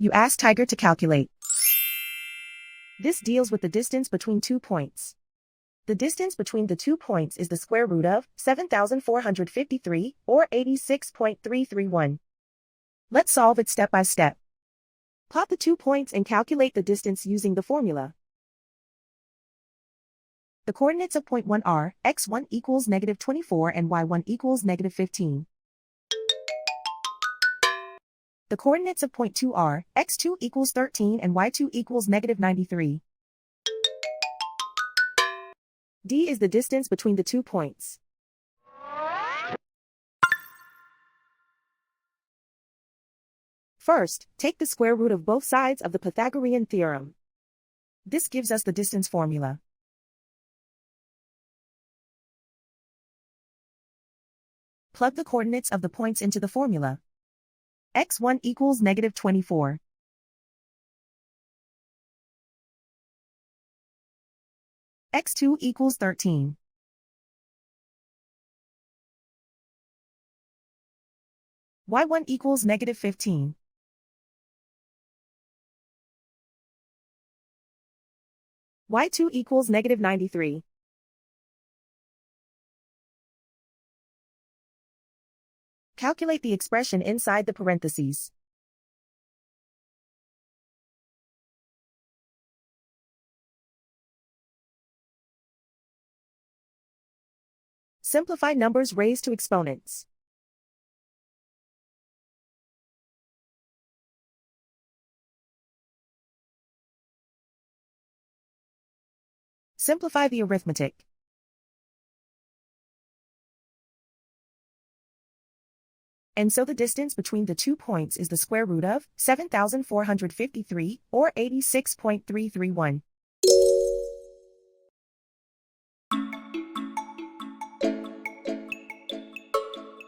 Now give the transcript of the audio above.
You ask Tiger to calculate. This deals with the distance between 2 points. The distance between the 2 points is the square root of 7,453, or 86.331. Let's solve it step by step. Plot the 2 points and calculate the distance using the formula. The coordinates of point 1 are x1 equals -24 and y1 equals -15. The coordinates of point 2 are x2 equals 13 and y2 equals -93. D is the distance between the 2 points. First, take the square root of both sides of the Pythagorean theorem. This gives us the distance formula. Plug the coordinates of the points into the formula. x1 equals -24. x2 equals 13. y1 equals -15. y2 equals -93. Calculate the expression inside the parentheses. Simplify numbers raised to exponents. Simplify the arithmetic. And so the distance between the 2 points is the square root of 7,453, or 86.331.